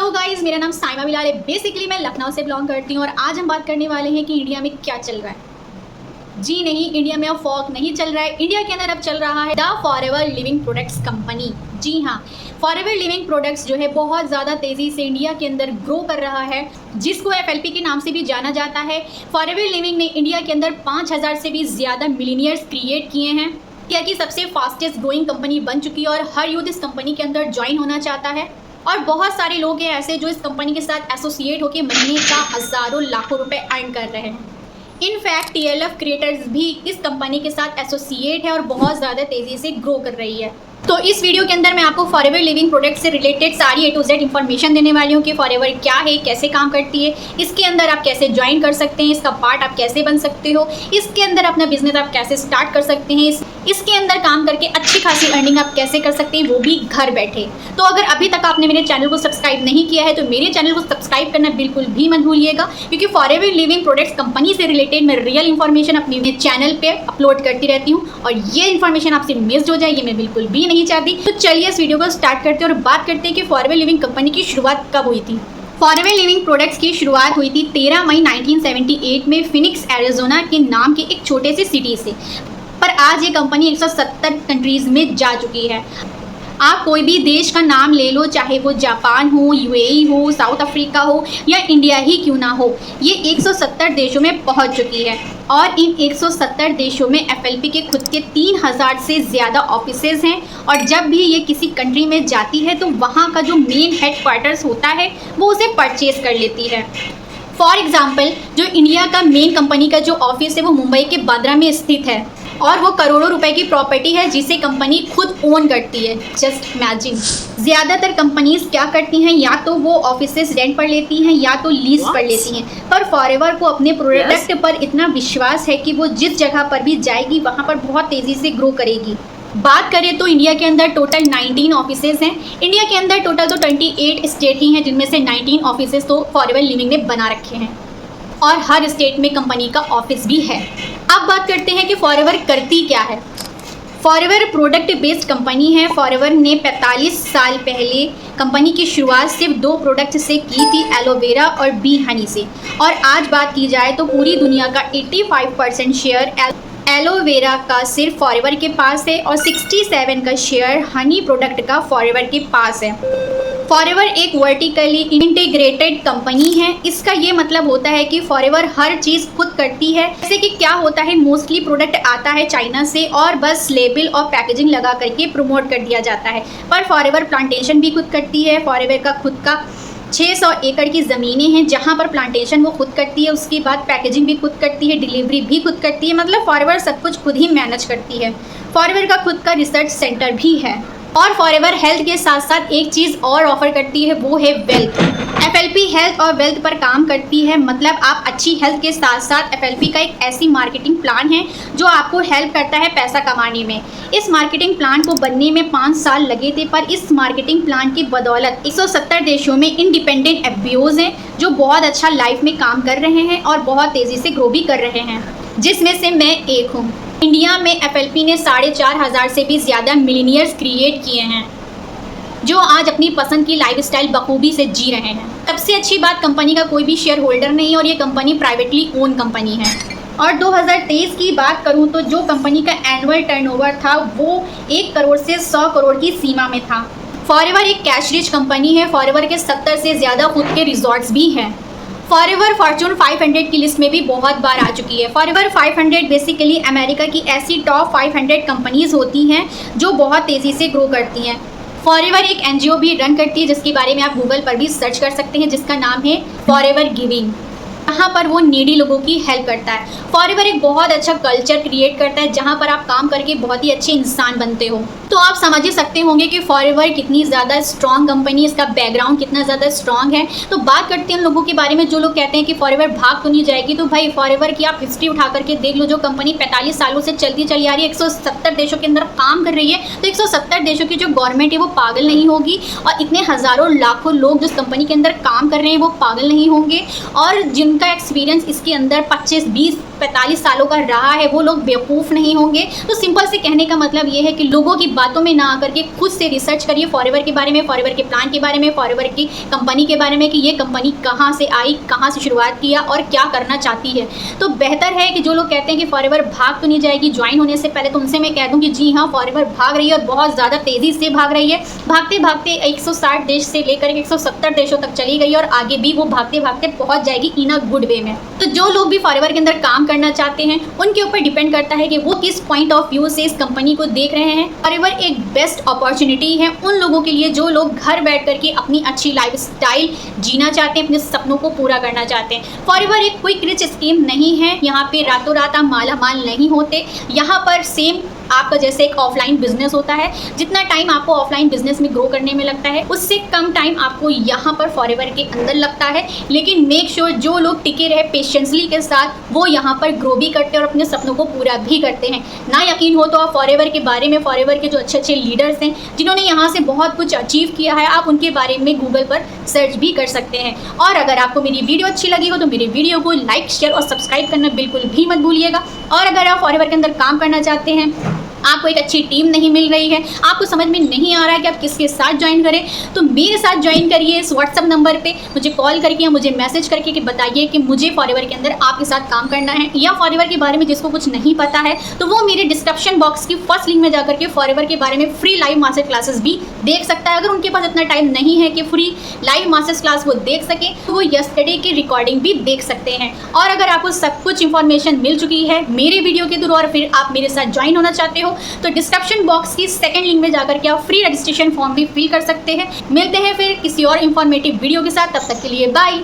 Hello guys, मेरा नाम साइमा बिलाल है। बेसिकली मैं लखनऊ से बिलोंग करती हूँ और आज हम बात करने वाले हैं कि इंडिया में क्या चल रहा है। जी नहीं, इंडिया में अब फॉग नहीं चल रहा है। इंडिया के अंदर अब चल रहा है the forever living products company. जी हाँ, फॉरएवर लिविंग प्रोडक्ट्स जो है बहुत ज़्यादा तेज़ी से इंडिया के अंदर ग्रो कर रहा है, जिसको FLP के नाम से भी जाना जाता है। फॉरएवर लिविंग ने इंडिया के अंदर 5000 से भी ज़्यादा मिलीनियर्स क्रिएट किए हैं। इंडिया की सबसे फास्टेस्ट ग्रोइंग कंपनी बन चुकी है और हर यूथ इस कंपनी के अंदर ज्वाइन होना चाहता है। और बहुत सारे लोग हैं ऐसे जो इस कंपनी के साथ एसोसिएट होकर महीने का हज़ारों लाखों रुपए अर्न कर रहे हैं। इनफैक्ट TLF क्रिएटर्स भी इस कंपनी के साथ एसोसिएट है और बहुत ज़्यादा तेज़ी से ग्रो कर रही है। तो इस वीडियो के अंदर मैं आपको फॉरएवर लिविंग प्रोडक्ट से रिलेटेड सारी A to Z इन्फॉर्मेशन देने वाली हूँ कि फॉरएवर क्या है, कैसे काम करती है, इसके अंदर आप कैसे ज्वाइन कर सकते हैं, इसका पार्ट आप कैसे बन सकते हो, इसके अंदर अपना बिजनेस आप कैसे स्टार्ट कर सकते हैं, इसके अंदर काम करके अच्छी खासी अर्निंग आप कैसे कर सकते हैं, वो भी घर बैठे। तो अगर अभी तक आपने मेरे चैनल को सब्सक्राइब नहीं किया है तो मेरे चैनल को सब्सक्राइब करना बिल्कुल भी मत भूलिएगा, क्योंकि फॉरएवर लिविंग प्रोडक्ट्स कंपनी से रिलेटेड मैं रियल इन्फॉर्मेशन अपने चैनल पर अपलोड करती रहती हूँ और ये इन्फॉर्मेशन आपसे मिस हो जाए ये मैं बिल्कुल भी नहीं चाहती। तो चलिए इस वीडियो को स्टार्ट करते हैं और बात करते हैं कि फॉरएवर लिविंग कंपनी की शुरुआत कब हुई थी। फॉरएवर लिविंग प्रोडक्ट्स की शुरुआत हुई थी 13 मई 1978 में फिनिक्स एरिजोना के नाम के एक छोटे से सिटी से, पर आज ये कंपनी 170 कंट्रीज़ में जा चुकी है। आप कोई भी देश का नाम ले लो, चाहे वो जापान हो, UAE हो, साउथ अफ्रीका हो या इंडिया ही क्यों ना हो, ये 170 देशों में पहुंच चुकी है। और इन 170 देशों में FLP के खुद के 3000 से ज़्यादा ऑफिसेज हैं और जब भी ये किसी कंट्री में जाती है तो वहाँ का जो मेन हेडक्वार्टर्स होता है वो उसे परचेज़ कर लेती है। फॉर एग्ज़ाम्पल, जो इंडिया का मेन कंपनी का जो ऑफिस है वो मुंबई के बांद्रा में स्थित है और वो करोड़ों रुपए की प्रॉपर्टी है जिसे कंपनी खुद ओन करती है। Just imagine. ज़्यादातर कंपनीज क्या करती हैं, या तो वो ऑफिसेज रेंट पर लेती हैं या तो लीज पर लेती हैं, पर फॉरएवर को अपने प्रोडक्ट पर इतना विश्वास है कि वो जिस जगह पर भी जाएगी वहाँ पर बहुत तेज़ी से ग्रो करेगी। बात करें तो इंडिया के अंदर टोटल 19 ऑफिसेज हैं। इंडिया के अंदर टोटल तो 28 स्टेट ही हैं, जिनमें से 19 ऑफिसेज तो फॉरएवर लिविंग ने बना रखे हैं और हर स्टेट में कंपनी का ऑफिस भी है। अब बात करते हैं कि फॉरएवर करती क्या है। फॉरएवर प्रोडक्ट बेस्ड कंपनी है। फॉरएवर ने 45 साल पहले कंपनी की शुरुआत सिर्फ 2 प्रोडक्ट से की थी, एलोवेरा और बी हनी से। और आज बात की जाए तो पूरी दुनिया का 85% शेयर एलोवेरा का सिर्फ फॉरएवर के पास है और 67 का शेयर हनी प्रोडक्ट का फॉरएवर के पास है। फॉरएवर एक वर्टिकली इंटीग्रेटेड कंपनी है। इसका ये मतलब होता है कि फॉरएवर हर चीज़ खुद करती है। जैसे कि क्या होता है, मोस्टली प्रोडक्ट आता है चाइना से और बस लेबल और पैकेजिंग लगा करके प्रमोट कर दिया जाता है, पर फॉरएवर प्लांटेशन भी खुद करती है। फॉरएवर का खुद का 600 एकड़ की ज़मीनें हैं जहां पर प्लांटेशन वो खुद करती है, उसके बाद पैकेजिंग भी खुद करती है, डिलीवरी भी खुद करती है। मतलब फॉरएवर सब कुछ खुद ही मैनेज करती है। फॉरएवर का खुद का रिसर्च सेंटर भी है और फॉरएवर हेल्थ के साथ साथ एक चीज़ और ऑफर करती है, वो है वेल्थ। FLP हेल्थ और वेल्थ पर काम करती है। मतलब आप अच्छी हेल्थ के साथ साथ FLP का एक ऐसी मार्केटिंग प्लान है जो आपको हेल्प करता है पैसा कमाने में। इस मार्केटिंग प्लान को बनने में 5 साल लगे थे, पर इस मार्केटिंग प्लान की बदौलत 170 देशों में इंडिपेंडेंट FBOs हैं जो बहुत अच्छा लाइफ में काम कर रहे हैं और बहुत तेज़ी से ग्रो भी कर रहे हैं, जिसमें से मैं एक हूँ। इंडिया में FLP ने 4500 से भी ज़्यादा मिलीनियर्स क्रिएट किए हैं जो आज अपनी पसंद की लाइफस्टाइल बखूबी से जी रहे हैं। सबसे अच्छी बात, कंपनी का कोई भी शेयर होल्डर नहीं और ये कंपनी प्राइवेटली ओन कंपनी है। और 2023 की बात करूं तो जो कंपनी का एनुअल टर्नओवर था वो 1 करोड़ से 100 करोड़ की सीमा में था। फॉरएवर एक कैश रिच कंपनी है। फॉरएवर के 70 से ज़्यादा खुद के रिजॉर्ट्स भी हैं। फॉरएवर फॉर्च्यून 500 की लिस्ट में भी बहुत बार आ चुकी है। फॉरएवर 500 बेसिकली अमेरिका की ऐसी टॉप 500 कंपनीज होती हैं जो बहुत तेज़ी से ग्रो करती हैं। फॉरएवर एक NGO भी रन करती है जिसके बारे में आप गूगल पर भी सर्च कर सकते हैं, जिसका नाम है फॉरएवर गिविंग। यहाँ पर वो नीडी लोगों की हेल्प करता है। फॉरएवर एक बहुत अच्छा कल्चर क्रिएट करता है जहाँ पर आप काम करके बहुत ही अच्छे इंसान बनते हो। तो आप समझ ही सकते होंगे कि फॉरएवर कितनी ज़्यादा स्ट्रॉन्ग कंपनी, इसका बैकग्राउंड कितना ज़्यादा स्ट्रॉन्ग है। तो बात करते हैं उन लोगों के बारे में जो लोग कहते हैं कि फॉरएवर भाग तो नहीं जाएगी। तो भाई फॉरएवर की आप हिस्ट्री उठा करके देख लो। जो कंपनी 45 सालों से चलती चली आ रही है, 170 देशों के अंदर काम कर रही है, तो 170 देशों की जो गवर्नमेंट है वो पागल नहीं होगी और इतने हज़ारों लाखों लोग जिस कंपनी के अंदर काम कर रहे हैं वो पागल नहीं होंगे। और जिन जिनका एक्सपीरियंस इसके अंदर 25, 20, 45 सालों का रहा है वो लोग बेवकूफ़ नहीं होंगे। तो सिंपल से कहने का मतलब ये है कि लोगों की बातों में ना आकर के खुद से रिसर्च करिए फॉरएवर के बारे में, फॉरएवर के प्लान के बारे में, फॉरएवर की कंपनी के बारे में कि ये कंपनी कहाँ से आई, कहाँ से शुरुआत किया और क्या करना चाहती है। तो बेहतर है कि जो लोग कहते हैं कि फॉरएवर भाग तो नहीं जाएगी ज्वाइन होने से पहले, तो उनसे मैं कह दूँ कि जी हाँ, फॉरएवर भाग रही है और बहुत ज़्यादा तेज़ी से भाग रही है। भागते भागते 160 देश से लेकर 170 देशों तक चली गई और आगे भी वो भागते भागते पहुंच जाएगी इन अ गुड वे में। तो जो लोग भी फॉरएवर के अंदर काम करना चाहते हैं उनके ऊपर डिपेंड करता है कि वो किस पॉइंट ऑफ व्यू से इस कंपनी को देख रहे हैं। फॉरएवर एक बेस्ट अपॉर्चुनिटी है उन लोगों के लिए जो लोग घर बैठ करके अपनी अच्छी लाइफस्टाइल जीना चाहते हैं, अपने सपनों को पूरा करना चाहते हैं। फॉरएवर एक क्विक रिच स्कीम नहीं है, यहाँ पे रातों रात आप मालामाल नहीं होते। यहाँ पर सेम आपका जैसे एक ऑफलाइन बिजनेस होता है, जितना टाइम आपको ऑफलाइन बिजनेस में ग्रो करने में लगता है उससे कम टाइम आपको यहाँ पर फॉरएवर के अंदर लगता है। लेकिन मेक श्योर जो लोग टिके रहे पेशेंसली के साथ वो यहाँ पर ग्रो भी करते हैं और अपने सपनों को पूरा भी करते हैं। ना यकीन हो तो आप फॉरएवर के बारे में, फॉरएवर के जो अच्छे अच्छे लीडर्स हैं जिन्होंने यहाँ से बहुत कुछ अचीव किया है, आप उनके बारे में गूगल पर सर्च भी कर सकते हैं। और अगर आपको मेरी वीडियो अच्छी लगी हो तो मेरी वीडियो को लाइक, शेयर और सब्सक्राइब करना बिल्कुल भी मत भूलिएगा। और अगर आप फॉरएवर के अंदर काम करना चाहते हैं, आपको एक अच्छी टीम नहीं मिल रही है, आपको समझ में नहीं आ रहा है कि आप किसके साथ ज्वाइन करें, तो मेरे साथ ज्वाइन करिए। इस व्हाट्सअप नंबर पे मुझे कॉल करके या मुझे मैसेज करके कि बताइए कि मुझे फॉरएवर के अंदर आपके साथ काम करना है। या फॉरएवर के बारे में जिसको कुछ नहीं पता है तो वो मेरे डिस्क्रिप्शन बॉक्स की फर्स्ट लिंक में जाकर के फॉरएवर के बारे में फ्री लाइव मास्टर क्लासेस भी देख सकता है। अगर उनके पास इतना टाइम नहीं है कि फ्री लाइव मास्टर क्लास वो देख सके तो वो यस्टरडे की रिकॉर्डिंग भी देख सकते हैं। और अगर आपको सब कुछ इंफॉर्मेशन मिल चुकी है मेरे वीडियो के थ्रू और फिर आप मेरे साथ ज्वाइन होना चाहते हो तो डिस्क्रिप्शन बॉक्स की सेकंड लिंक में जाकर के आप फ्री रजिस्ट्रेशन फॉर्म भी फिल कर सकते हैं। मिलते हैं फिर किसी और इंफॉर्मेटिव वीडियो के साथ, तब तक के लिए बाय।